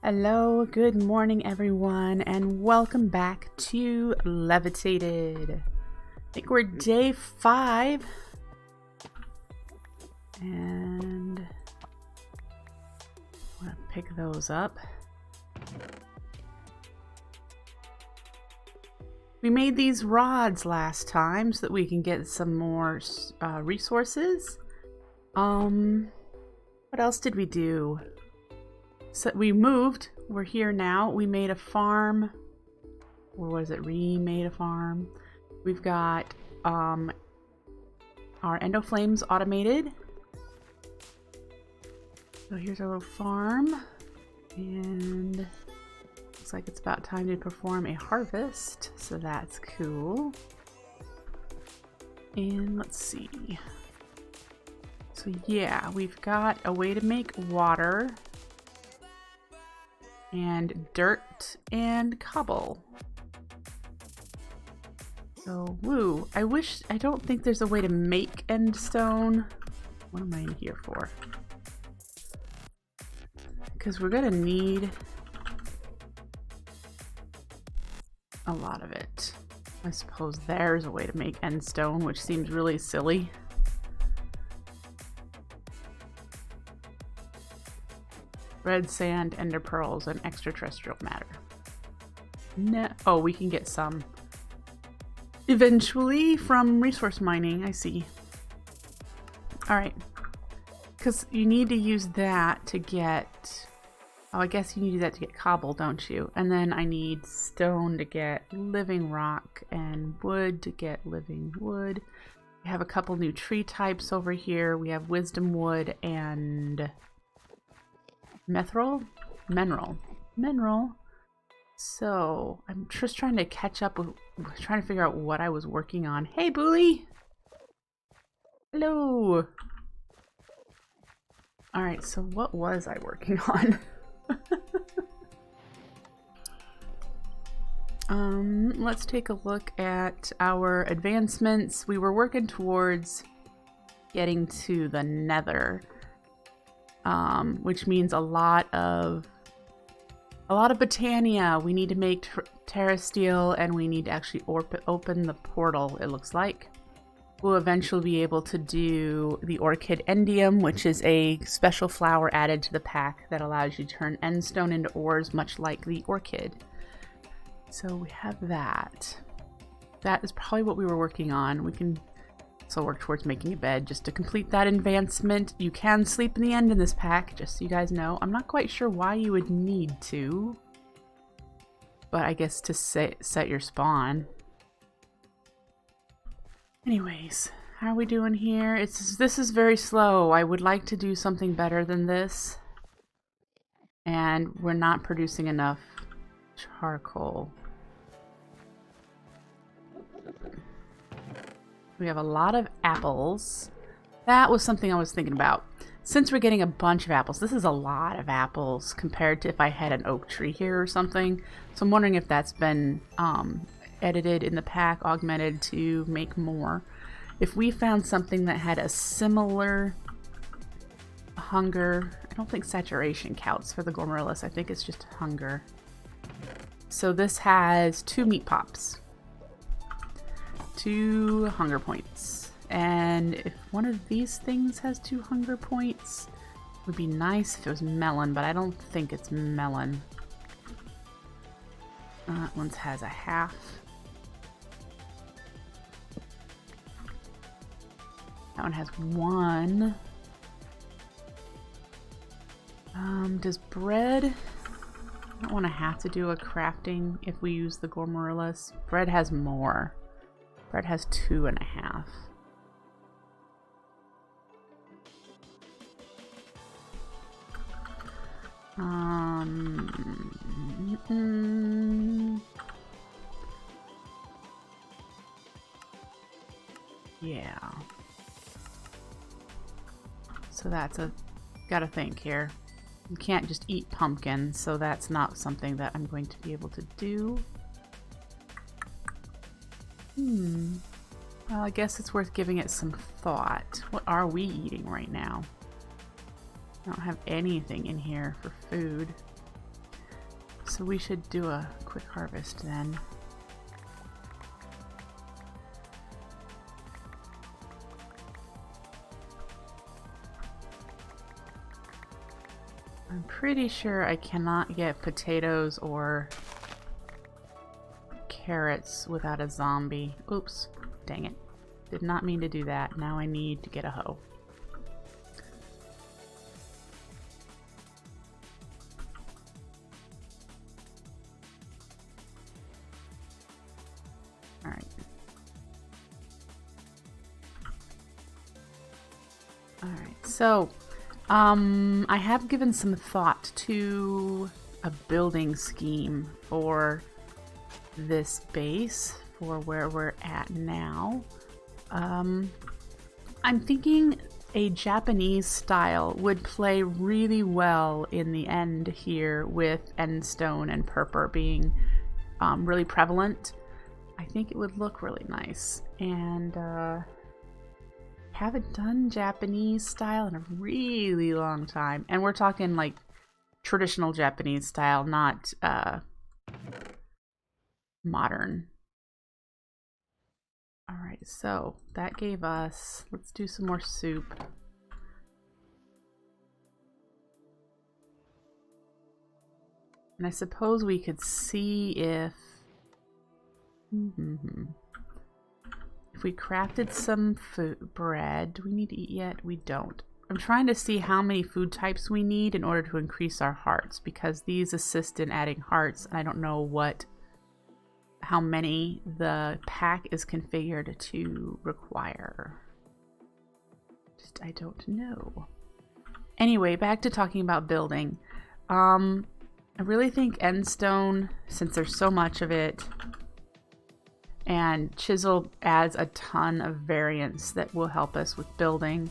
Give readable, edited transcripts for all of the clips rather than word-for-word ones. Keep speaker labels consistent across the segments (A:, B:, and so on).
A: Hello, good morning everyone, and welcome back to Levitated. I think we're day 5. And I'm gonna pick those up. We made these rods last time so that we can get some more resources. What else did we do? So we moved. We're here now. We made a farm. Or was it remade a farm? We've got our endoflames automated. So here's our little farm. And looks like it's about time to perform a harvest. So that's cool. And let's see. So yeah, we've got a way to make water. And dirt and cobble. So woo. I don't think there's a way to make endstone. What am I in here for? Because we're gonna need a lot of it. I suppose there's a way to make endstone, which seems really silly. Red sand, ender pearls, and extraterrestrial matter. Oh, we can get some eventually from resource mining. I see. All right, because you need to use that to get. Oh, I guess you need that to get cobble, don't you? And then I need stone to get living rock and wood to get living wood. We have a couple new tree types over here. We have wisdom wood and mineral. So I'm just trying to catch up with, trying to figure out what I was working on. Hey, Bully. Hello. All right. So what was I working on? Let's take a look at our advancements. We were working towards getting to the nether. Which means a lot of Botania. We need to make terra steel, and we need to actually open the portal, it looks like. We'll eventually be able to do the orchid endium, which is a special flower added to the pack that allows you to turn endstone into ores, much like the orchid. So we have that. That is probably what we were working on. We can also work towards making a bed just to complete that advancement. You can sleep in the end in this pack, just so you guys know. I'm not quite sure why you would need to, but I guess to set your spawn. Anyways, how are we doing here? This is very slow. I would like to do something better than this, and we're not producing enough charcoal. We have a lot of apples. That was something I was thinking about. Since we're getting a bunch of apples, this is a lot of apples compared to if I had an oak tree here or something. So I'm wondering if that's been edited in the pack, augmented to make more. If we found something that had a similar hunger, I don't think saturation counts for the Gourmarillas. I think it's just hunger. So this has 2 meat pops. 2 hunger points, and if one of these things has 2 hunger points, it would be nice if it was melon, but I don't think it's melon. That one has a half. That one has 1. Does bread? I don't want to have to do a crafting if we use the Gourmarillas. Bread has more. Bread has 2.5. Yeah. So that's gotta think here. You can't just eat pumpkin, so that's not something that I'm going to be able to do. Well, I guess it's worth giving it some thought. What are we eating right now? I don't have anything in here for food. so we should do a quick harvest then. I'm pretty sure I cannot get potatoes or carrots without a zombie. Oops, dang it. Did not mean to do that. Now I need to get a hoe. Alright. Alright, so I have given some thought to a building scheme for this base, for where we're at now. I'm thinking a Japanese style would play really well in the end here, with end stone and purple being really prevalent. I think it would look really nice, and haven't done Japanese style in a really long time, and we're talking like traditional Japanese style, not modern. All right, so that gave us, let's do some more soup. And I suppose we could see if if we crafted some food, bread. Do we need to eat yet? We don't. I'm trying to see how many food types we need in order to increase our hearts, because these assist in adding hearts, and I don't know how many the pack is configured to require. I don't know. Anyway, back to talking about building. I really think endstone, since there's so much of it, and chisel adds a ton of variance that will help us with building.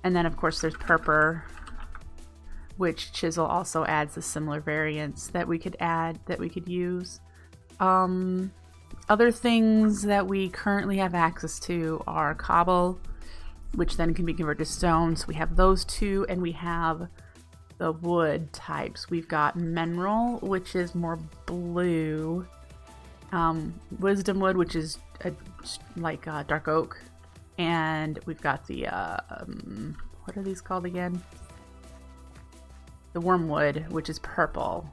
A: And then of course there's purple, which chisel also adds a similar variance that we could add, that we could use. Other things that we currently have access to are cobble, which then can be converted to stone. So we have those two, and we have the wood types. We've got mineral, which is more blue. Wisdom wood, which is like dark oak, and we've got the what are these called again? The wormwood, which is purple.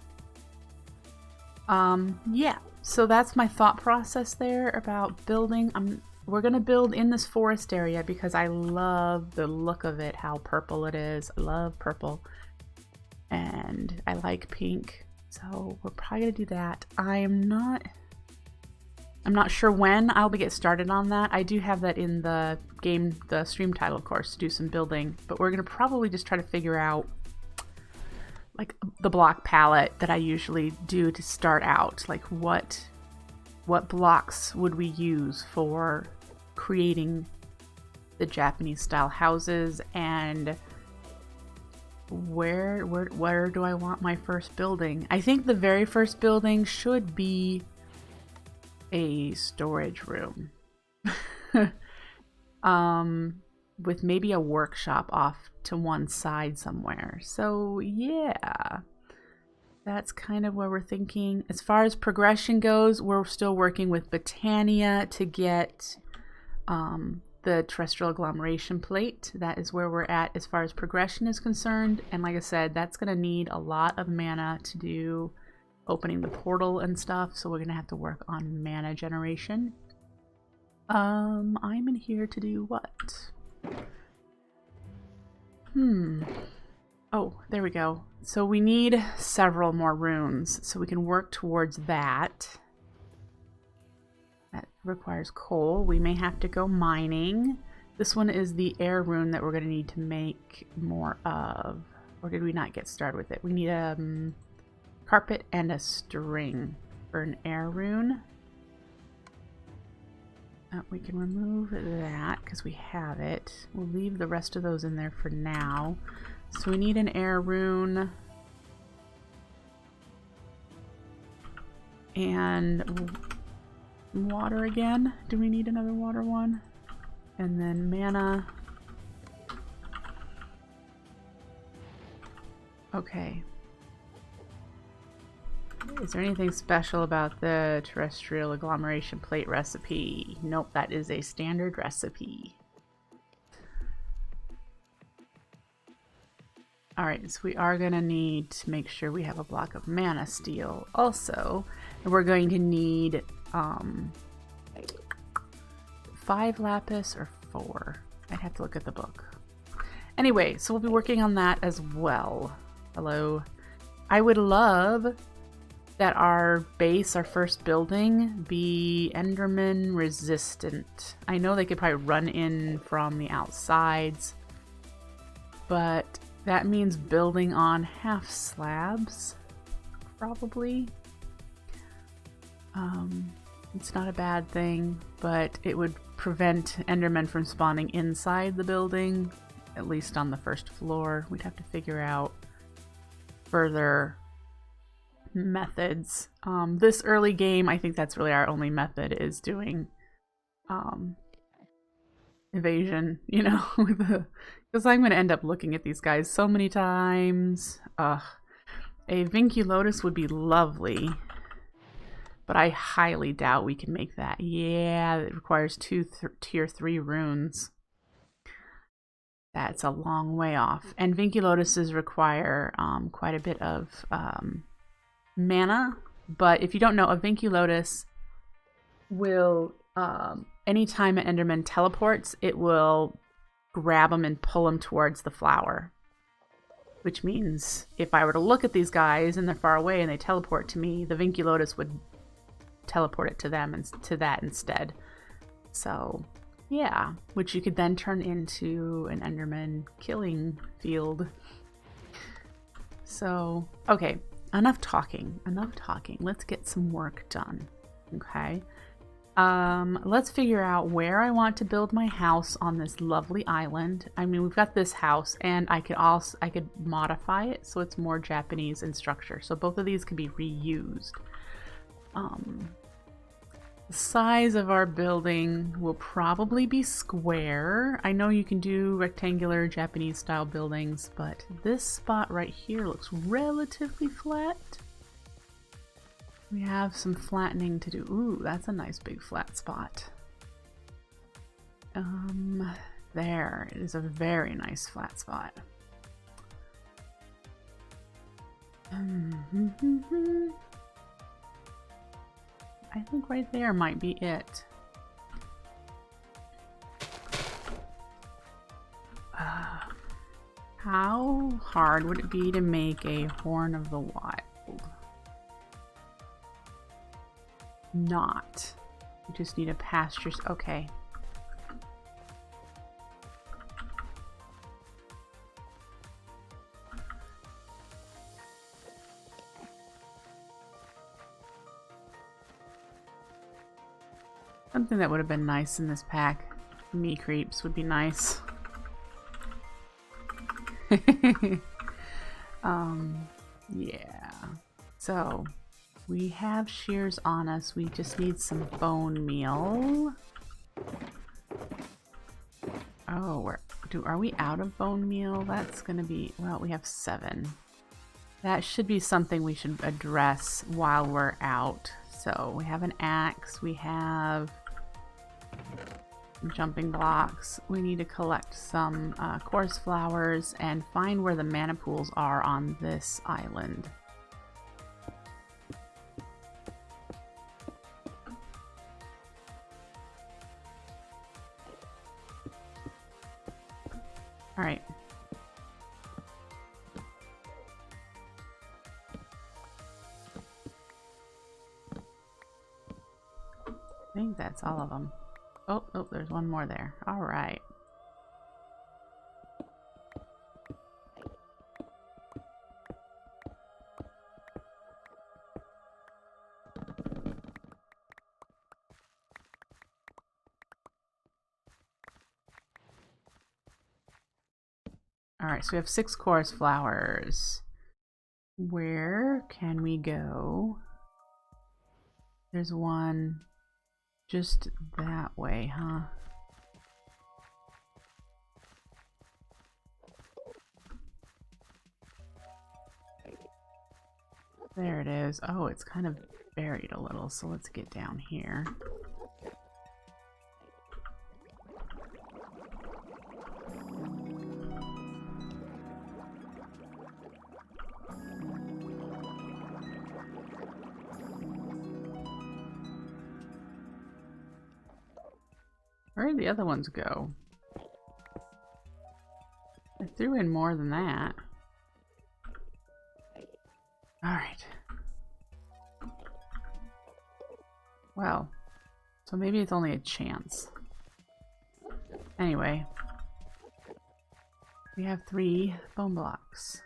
A: Yeah, so that's my thought process there about building. We're gonna build in this forest area because I love the look of it, how purple it is. I love purple, and I like pink, so we're probably gonna do that. I'm not sure when I'll get started on that. I do have that in the game, the stream title, of course, to do some building, but we're gonna probably just try to figure out like the block palette that I usually do to start out. Like what blocks would we use for creating the Japanese style houses, and where do I want my first building? I think the very first building should be a storage room with maybe a workshop off to one side somewhere. So yeah, that's kind of where we're thinking. As far as progression goes, we're still working with Botania to get the terrestrial agglomeration plate. That is where we're at as far as progression is concerned, and like I said, that's going to need a lot of mana to do opening the portal and stuff, so we're gonna have to work on mana generation. I'm in here to do what? Oh, there we go. So we need several more runes, so we can work towards that. That requires coal. We may have to go mining. This one is the air rune that we're gonna need to make more of. Or did we not get started with it? We need a carpet and a string for an air rune. We can remove that because we have it. We'll leave the rest of those in there for now. So we need an air rune and water again. Do we need another water one? And then mana. Is there anything special about the terrestrial agglomeration plate recipe? Nope, that is a standard recipe. Alright, so we are going to need to make sure we have a block of mana steel also. And we're going to need 5 lapis or 4. I'd have to look at the book. Anyway, so we'll be working on that as well. Hello. I would love that our base, our first building, be Enderman resistant. I know they could probably run in from the outsides, but that means building on half slabs, probably. It's not a bad thing, but it would prevent Endermen from spawning inside the building, at least on the first floor. We'd have to figure out further methods. This early game, I think that's really our only method, is doing evasion, you know, because I'm going to end up looking at these guys so many times. A Vinculotus would be lovely, but I highly doubt we can make that. Yeah, it requires 2 tier 3 runes. That's a long way off. And Vinculotuses require quite a bit of mana. But if you don't know, a Vinculotus will, anytime an Enderman teleports, it will grab them and pull them towards the flower. Which means if I were to look at these guys and they're far away and they teleport to me, the Vinculotus would teleport it to them and to that instead. So yeah, which you could then turn into an Enderman killing field. So okay, enough talking. Let's get some work done. Okay, let's figure out where I want to build my house on this lovely island. I mean, we've got this house, and I could modify it so it's more Japanese in structure, so both of these could be reused. The size of our building will probably be square. I know you can do rectangular Japanese style buildings, but this spot right here looks relatively flat. We have some flattening to do. Ooh, that's a nice big flat spot. There, it is a very nice flat spot. I think right there might be it. How hard would it be to make a Horn of the Wild? Not. You just need a pasture. Okay. Something that would have been nice in this pack. Me creeps would be nice. Yeah. So we have shears on us. We just need some bone meal. Oh, are we out of bone meal? That's gonna be, well, we have 7. That should be something we should address while we're out. So we have an axe, we have jumping blocks. We need to collect some chorus flowers and find where the mana pools are on this island. All right. I think that's all of them. Oh, there's one more there. All right. All right, so we have 6 chorus flowers. Where can we go? There's one just that way, huh? There it is. Oh, it's kind of buried a little, so let's get down here. Where did the other ones go? I threw in more than that. Alright. Well, so maybe it's only a chance. Anyway, we have 3 bone blocks.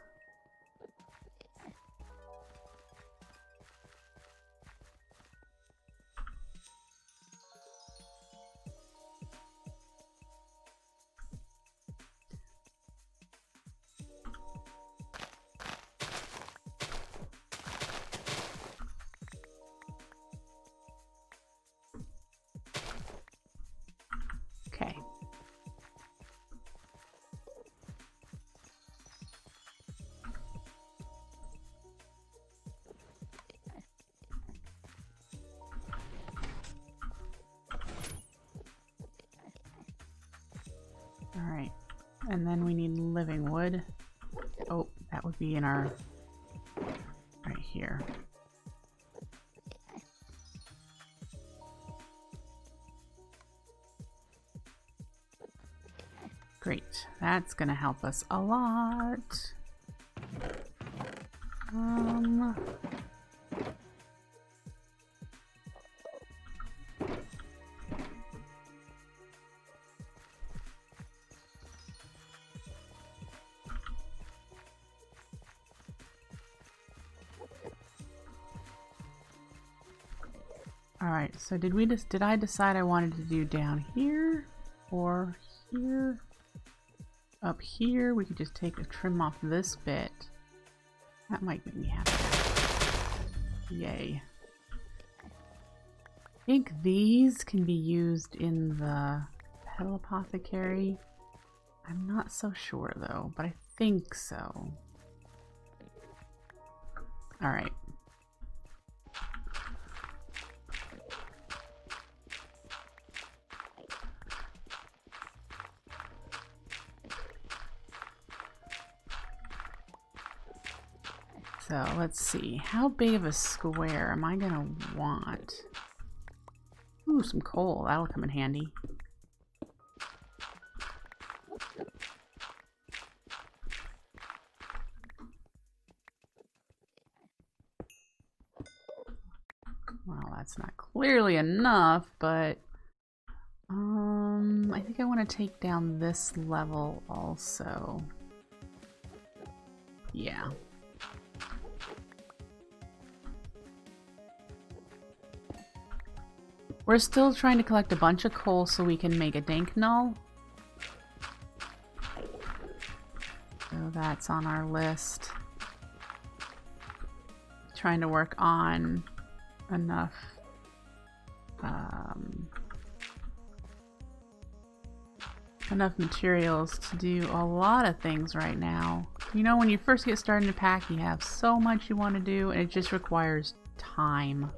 A: Okay. All right. And then we need living wood. Oh, that would be in our right here. Great, that's gonna help us a lot. All right, so did I decide I wanted to do down here or here? Up here, we could just take a trim off this bit. That might make me happy. Yay. I think these can be used in the petal apothecary. I'm not so sure though, but I think so. All right. So let's see, how big of a square am I gonna want? Ooh, some coal, that'll come in handy. Well, that's not clearly enough, but I think I want to take down this level also. Yeah. We're still trying to collect a bunch of coal so we can make a dank null. So that's on our list. Trying to work on enough enough materials to do a lot of things right now. You know, when you first get started in a pack, you have so much you want to do, and it just requires time.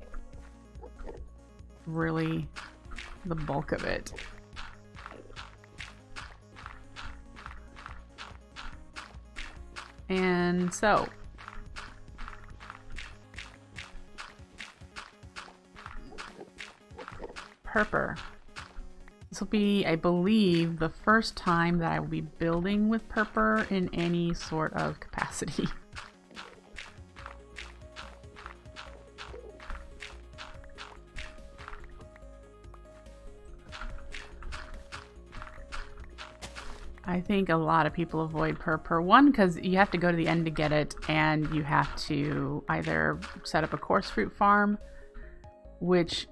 A: Really, the bulk of it. And so, purpur. This will be, I believe, the first time that I will be building with purpur in any sort of capacity. I think a lot of people avoid purpur. One, because you have to go to the end to get it, and you have to either set up a coarse fruit farm, which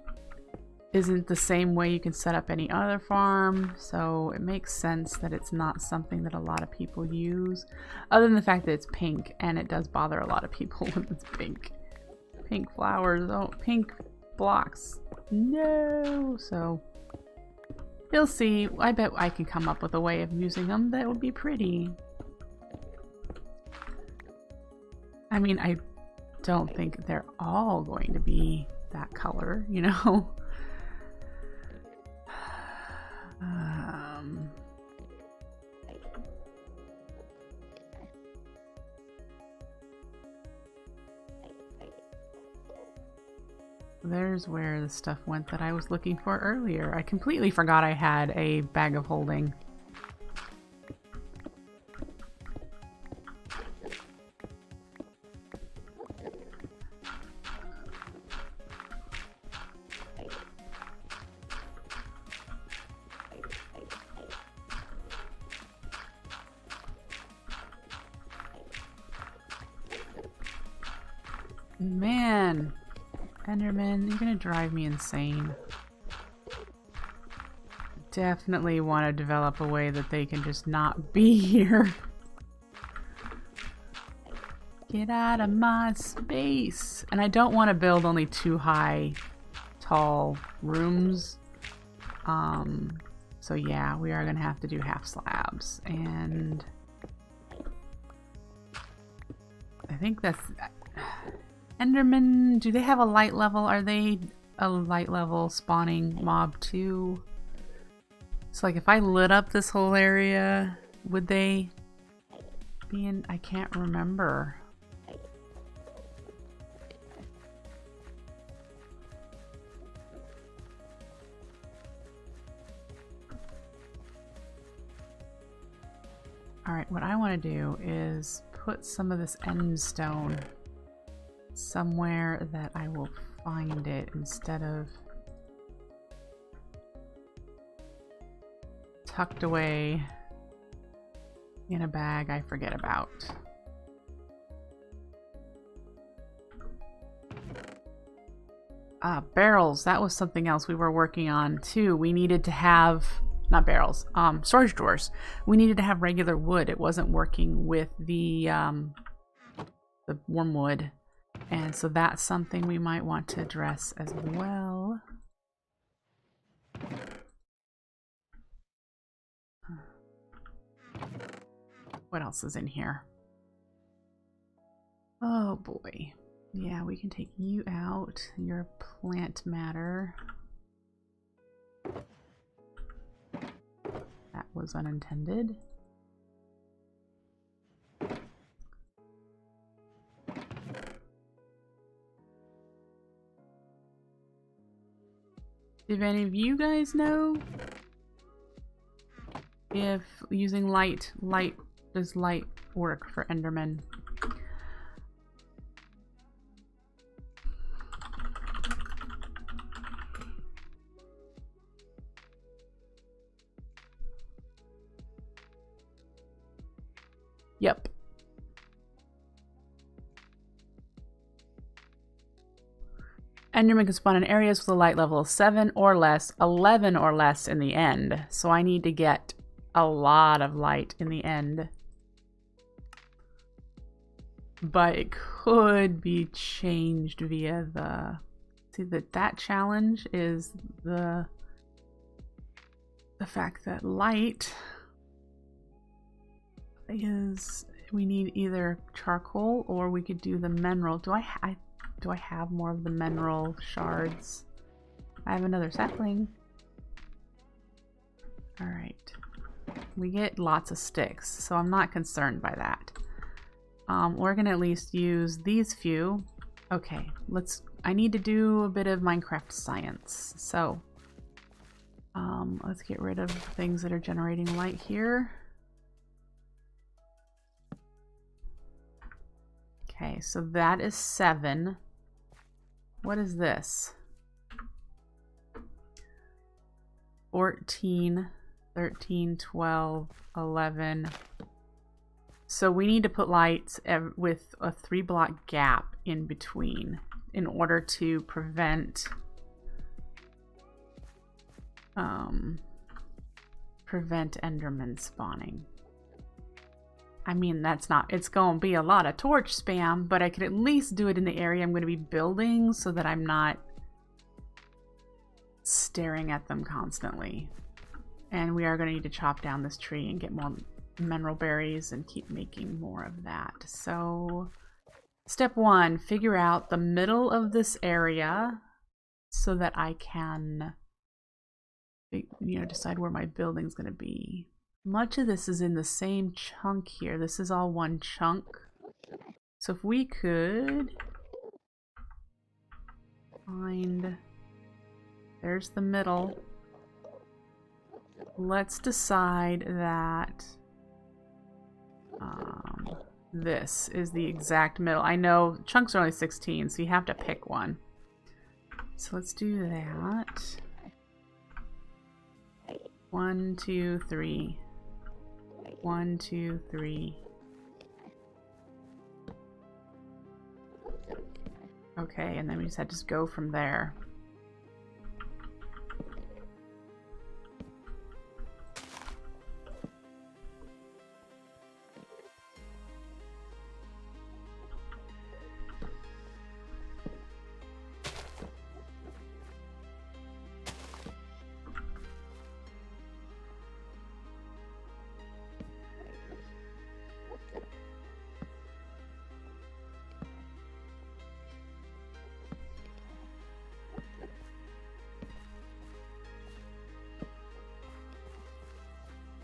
A: isn't the same way you can set up any other farm, so it makes sense that it's not something that a lot of people use, other than the fact that it's pink, and it does bother a lot of people when it's pink. Pink flowers, oh, pink blocks. No! So, you'll see. I bet I can come up with a way of using them that would be pretty. I mean, don't think they're all going to be that color, you know? There's where the stuff went that I was looking for earlier. I completely forgot I had a bag of holding. Man, Enderman, you're gonna drive me insane. Definitely want to develop a way that they can just not be here. Get out of my space. And I don't want to build only 2 high, tall rooms. So yeah, we are gonna have to do half slabs. And I think that's... Enderman, do they have a light level? Are they a light level spawning mob too? So like if I lit up this whole area, would they be in? I can't remember. Alright, what I want to do is put some of this end stone somewhere that I will find it instead of tucked away in a bag I forget about. Barrels, that was something else we were working on too. We needed to have, not barrels, storage drawers. We needed to have regular wood. It wasn't working with the wormwood. And so that's something we might want to address as well. What else is in here? Oh boy. Yeah, we can take you out. Your plant matter. That was unintended. If any of you guys know if using light does light work for Enderman? Yep. Enderman can spawn in areas with a light level of 7 or less, 11 or less in the end. So I need to get a lot of light in the end. But it could be changed via the... See, that challenge is the fact that light is... We need either charcoal or we could do the mineral. Do I have more of the mineral shards? I have another sapling. Alright. We get lots of sticks, so I'm not concerned by that. We're gonna at least use these few. Okay, I need to do a bit of Minecraft science. So, let's get rid of things that are generating light here. Okay, so that is 7. What is this? 14, 13, 12, 11. So we need to put lights with a 3-block gap in between in order to prevent Enderman spawning. I mean, it's going to be a lot of torch spam, but I could at least do it in the area I'm going to be building so that I'm not staring at them constantly. And we are going to need to chop down this tree and get more mineral berries and keep making more of that. So Step 1, figure out the middle of this area so that I can, you know, decide where my building's going to be. Much of this is in the same chunk here. This is all one chunk. So if we could find, there's the middle. Let's decide that this is the exact middle. I know chunks are only 16, so you have to pick one. So let's do that. 1, 2, 3. 1, 2, 3. Okay, and then we just had to go from there.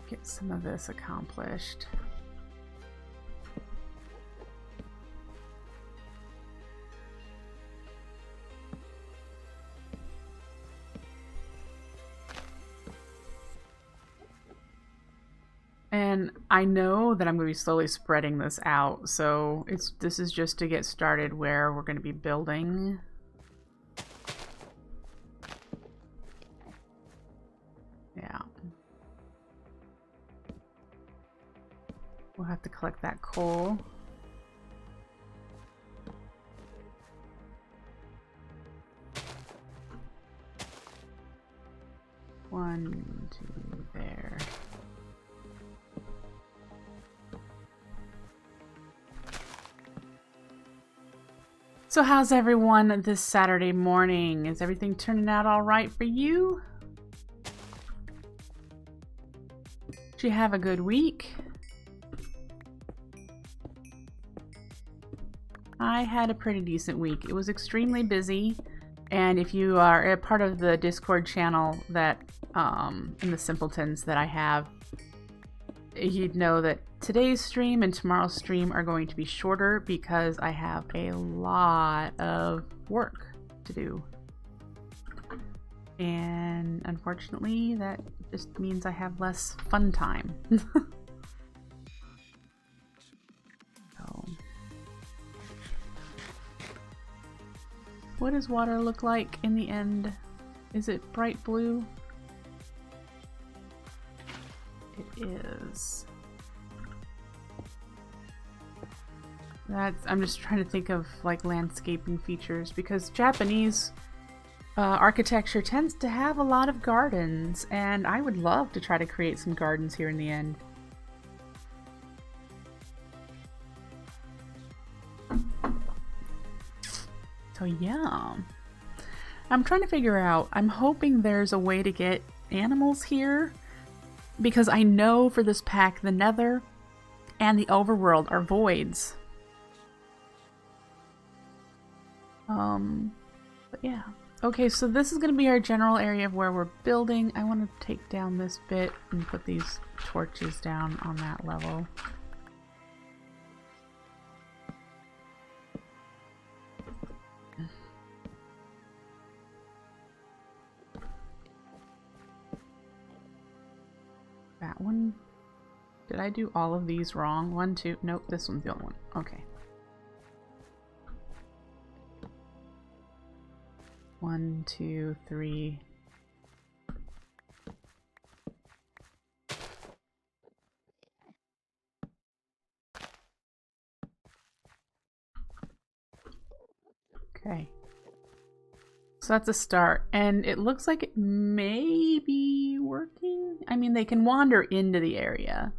A: Get some of this accomplished. And I know that I'm going to be slowly spreading this out, so this is just to get started where we're going to be building. Yeah. We'll have to collect that coal. One, two, there. So how's everyone this Saturday morning? Is everything turning out all right for you? Did you have a good week? I had a pretty decent week. It was extremely busy, and if you are a part of the Discord channel that in the Simpletons that I have, you'd know that today's stream and tomorrow's stream are going to be shorter because I have a lot of work to do. And unfortunately, that just means I have less fun time. So, what does water look like in the end? Is it bright blue? It is. I'm just trying to think of like landscaping features because Japanese architecture tends to have a lot of gardens, and I would love to try to create some gardens here in the end. So yeah, I'm trying to figure out, I'm hoping there's a way to get animals here because I know for this pack the nether and the overworld are voids. But yeah. Okay, so this is going to be our general area of where we're building. I want to take down this bit and put these torches down on that level. That one. Did I do all of these wrong? 1, 2. Nope, this one's the only one. Okay. 1, 2, 3. Okay. So that's a start, and it looks like it may be working. I mean, they can wander into the area,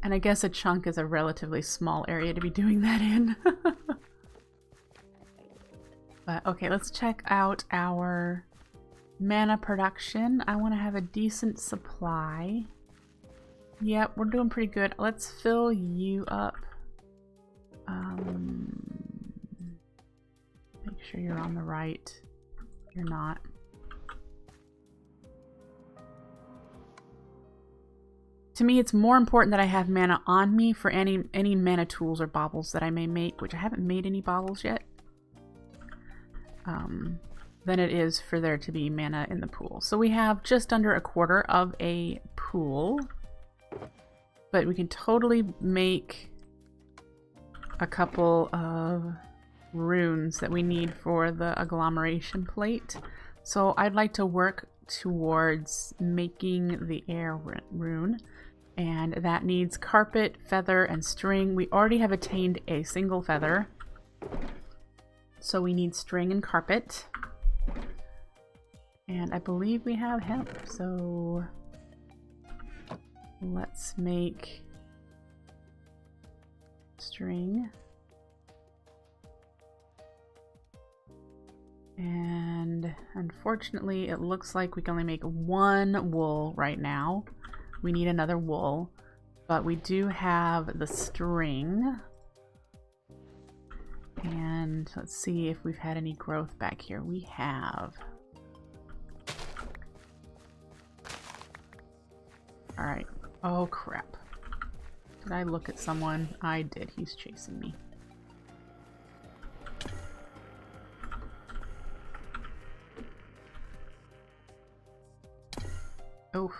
A: and I guess a chunk is a relatively small area to be doing that in. But okay, let's check out our mana production. I want to have a decent supply. Yep, we're doing pretty good. Let's fill you up. Make sure you're on the right. You're not. To me, it's more important that I have mana on me for any mana tools or baubles that I may make, which I haven't made any baubles yet, than it is for there to be mana in the pool. So we have just under a quarter of a pool, but we can totally make a couple of runes that we need for the agglomeration plate. So I'd like to work towards making the air rune, and that needs carpet, feather, and string. We already have attained a single feather, so we need string and carpet, and I believe we have hemp, so let's make string. And unfortunately, it looks like we can only make one wool right now. We need another wool, but we do have the string. And let's see if we've had any growth back here. We have. All right. Oh, crap. Did I look at someone? I did. He's chasing me. Oof.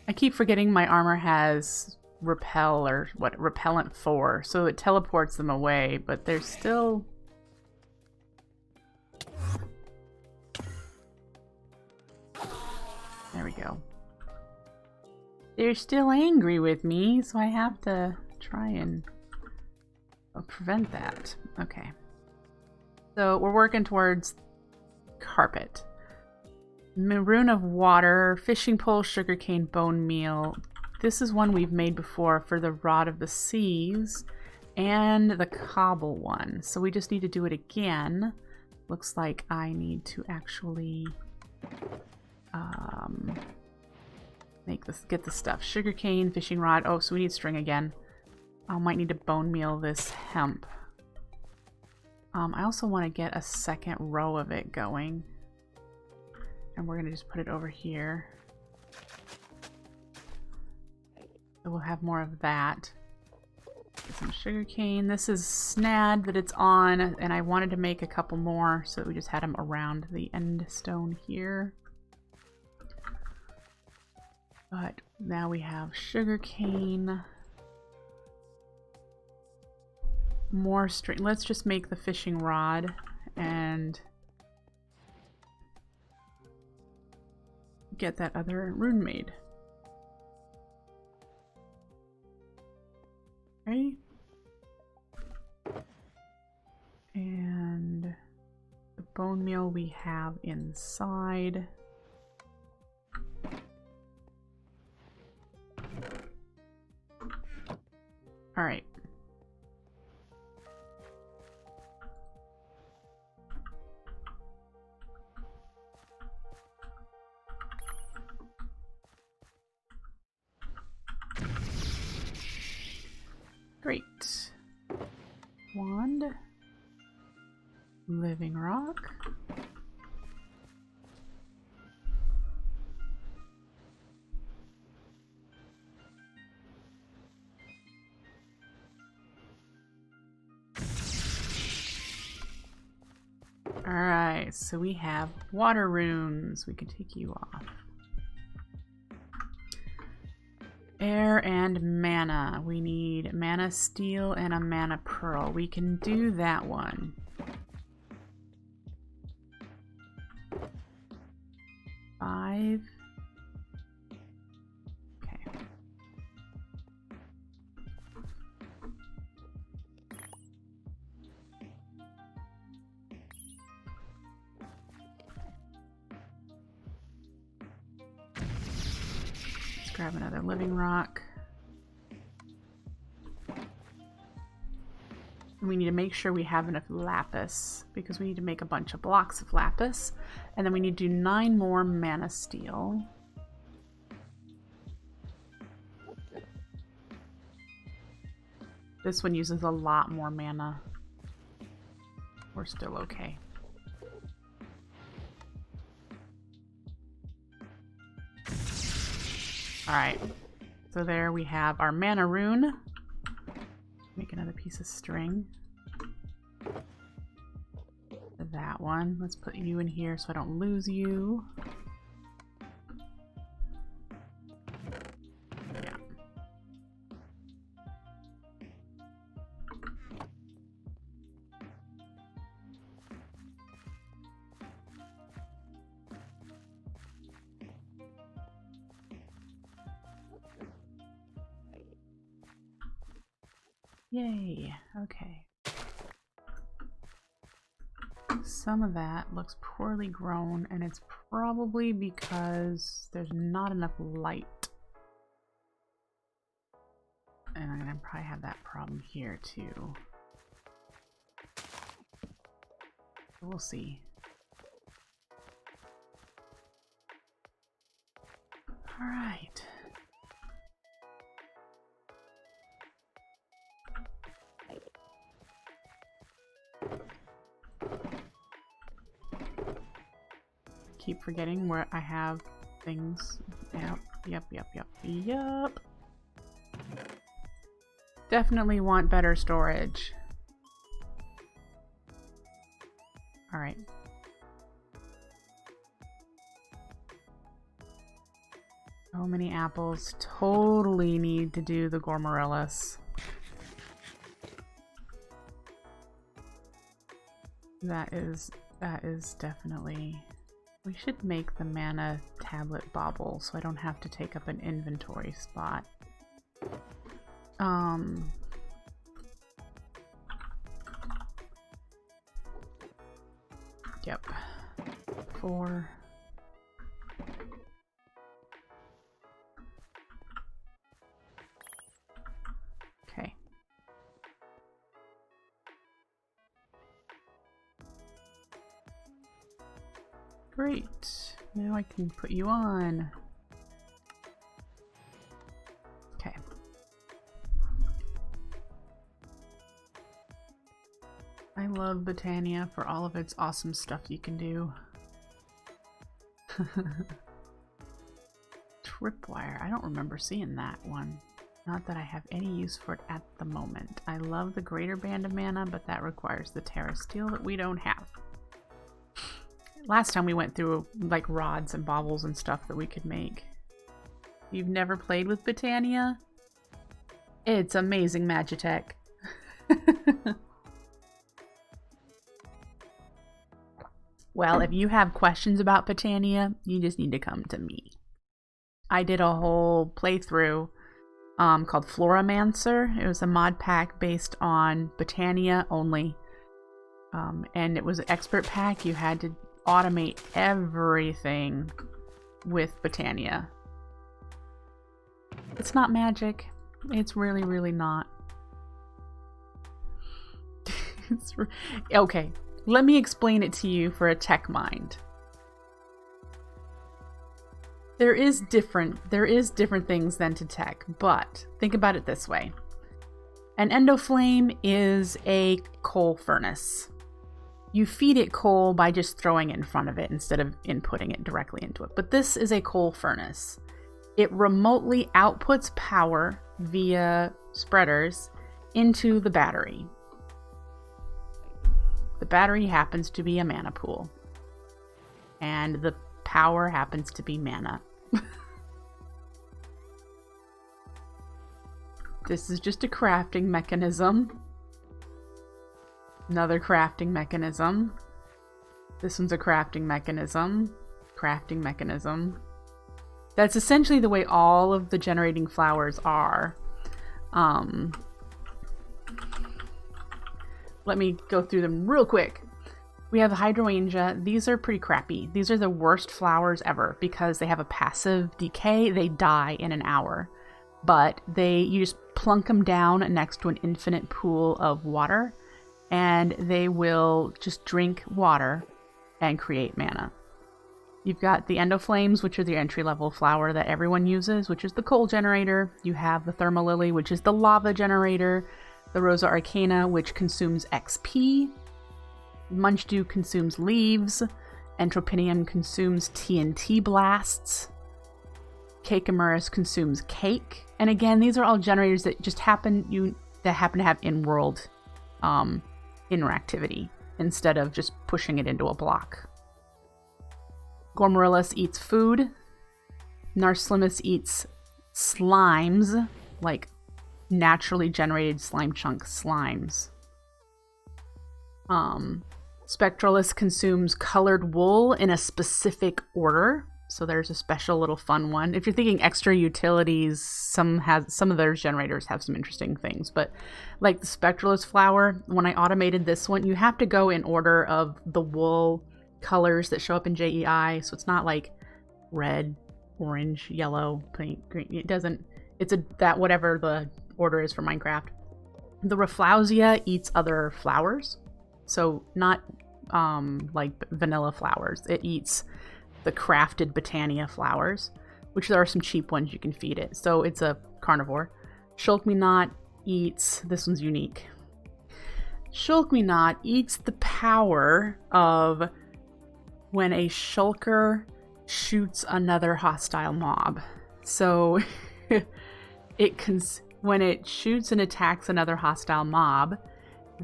A: I keep forgetting my armor has repel, or what, repellent 4, so it teleports them away, but they're still... There we go. They're still angry with me, so I have to try and prevent that. Okay. So we're working towards carpet. Rune of water, fishing pole, sugarcane, bone meal. This is one we've made before for the rod of the seas and the cobble one. So we just need to do it again. Looks like I need to actually make this, get the stuff. Sugarcane, fishing rod. Oh, so we need string again. I might need to bone meal this hemp. I also want to get a second row of it going. And we're going to just put it over here. So we'll have more of that. Get some sugarcane. This is snad that it's on, and I wanted to make a couple more, so we just had them around the end stone here. But now we have sugarcane. More string. Let's just make the fishing rod and get that other rune made. Okay. And the bone meal we have inside. All right. Great. Wand. Living rock. Alright, so we have water runes. We can take you off. Air and mana. We need mana steel and a mana pearl. We can do that one. Five. Okay. Grab another living rock. And we need to make sure we have enough lapis, because we need to make a bunch of blocks of lapis. And then we need to do 9 more mana steel. This one uses a lot more mana. We're still okay. Alright, so there we have our mana rune. Make another piece of string. That one. Let's put you in here so I don't lose you. Yeah. Yay, okay. Some of that looks poorly grown, and it's probably because there's not enough light. And I'm gonna probably have that problem here too. We'll see. All right. Keep forgetting where I have things. Yep. Definitely want better storage. All right. So many apples. Totally need to do the Gormarillus. That is definitely... We should make the mana tablet bauble so I don't have to take up an inventory spot. Yep. 4. Okay. Great. Now I can put you on. Okay. I love Botania for all of its awesome stuff you can do. Tripwire. I don't remember seeing that one. Not that I have any use for it at the moment. I love the greater band of mana, but that requires the Terra Steel that we don't have. Last time we went through like rods and baubles and stuff that we could make. You've never played with Botania? It's amazing Magitech. Well, if you have questions about Botania, you just need to come to me. I did a whole playthrough called Floramancer. It was a mod pack based on Botania only. And it was an expert pack. You had to automate everything with Botania. It's not magic. It's really, really not. Okay, let me explain it to you for a tech mind. There is different things than to tech, but think about it this way. An endoflame is a coal furnace. You feed it coal by just throwing it in front of it instead of inputting it directly into it. But this is a coal furnace. It remotely outputs power via spreaders into the battery. The battery happens to be a mana pool. And the power happens to be mana. This is just a crafting mechanism. Another crafting mechanism. This one's a crafting mechanism. Crafting mechanism. That's essentially the way all of the generating flowers are. Let me go through them real quick. We have hydrangea. These are pretty crappy. These are the worst flowers ever because they have a passive decay. They die in an hour. But you just plunk them down next to an infinite pool of water, and they will just drink water and create mana. You've got the endoflames, which are the entry-level flower that everyone uses, which is the coal generator. You have the thermal lily, which is the lava generator. the Rosa Arcana, which consumes XP. Munchdew consumes leaves. Entropinium consumes TNT blasts. Cakeamerus consumes cake. And again, these are all generators that just happen to have in-world interactivity instead of just pushing it into a block. Gormarillus eats food. Narslimus eats slimes, like naturally generated slime chunk slimes. Spectralus consumes colored wool in a specific order. So there's a special little fun one. If you're thinking extra utilities, some of their generators have some interesting things. But like the Spectralus flower, when I automated this one, you have to go in order of the wool colors that show up in JEI. So it's not like red, orange, yellow, pink, green. It doesn't. It's that whatever the order is for Minecraft. The Rafflesia eats other flowers. So not like vanilla flowers. It eats the crafted Botania flowers, which there are some cheap ones you can feed it. So it's a carnivore. Shulk-me-not eats, this one's unique. Shulk-me-not eats the power of when a shulker shoots another hostile mob. So when it shoots and attacks another hostile mob,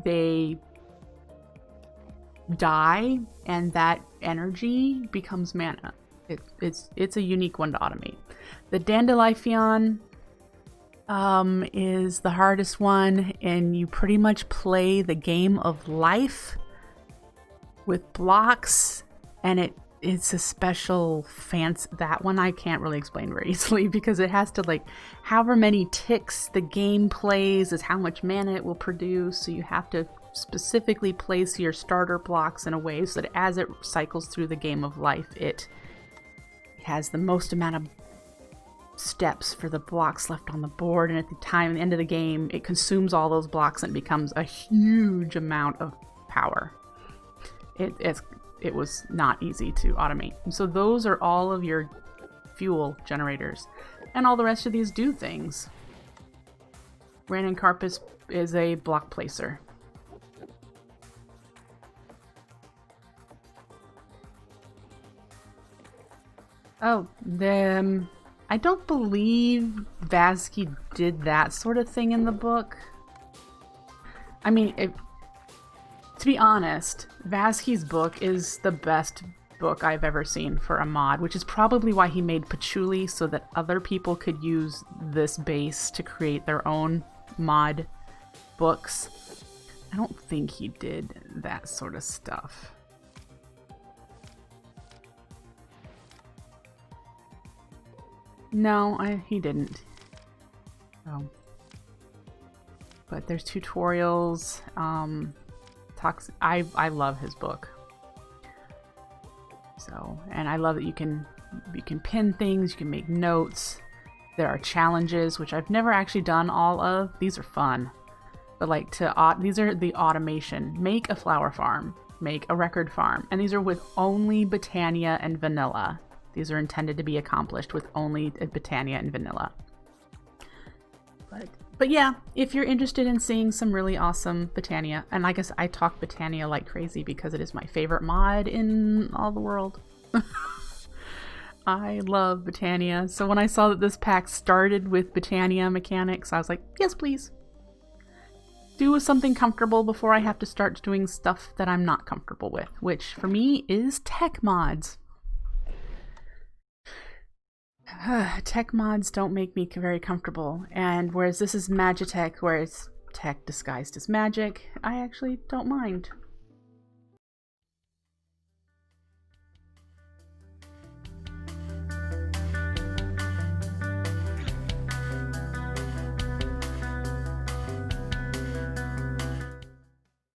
A: they die, and that energy becomes mana. It's a unique one to automate. The Dandelion is the hardest one, and you pretty much play the game of life with blocks, and it's a special fancy. That one I can't really explain very easily because it has to, like, however many ticks the game plays is how much mana it will produce, so you have to specifically place your starter blocks in a way so that as it cycles through the game of life, it has the most amount of steps for the blocks left on the board, and at the end of the game, it consumes all those blocks and becomes a huge amount of power. It was not easy to automate. And so those are all of your fuel generators, and all the rest of these do things. Ranuncarpus is a block placer. Oh, I don't believe Vazky did that sort of thing in the book. I mean, to be honest, Vazky's book is the best book I've ever seen for a mod, which is probably why he made Patchouli, so that other people could use this base to create their own mod books. I don't think he did that sort of stuff. No, he didn't. Oh. But there's tutorials. I love his book. So, and I love that you can pin things, you can make notes. There are challenges, which I've never actually done all of. These are fun. But like these are the automation. Make a flower farm, make a record farm, and these are with only Botania and vanilla. These are intended to be accomplished with only Botania and vanilla. But yeah, if you're interested in seeing some really awesome Botania, and I guess I talk Botania like crazy because it is my favorite mod in all the world. I love Botania. So when I saw that this pack started with Botania mechanics, I was like, yes, please. Do something comfortable before I have to start doing stuff that I'm not comfortable with, which for me is tech mods. Tech mods don't make me very comfortable, and whereas this is Magitech, where it's tech disguised as magic, I actually don't mind.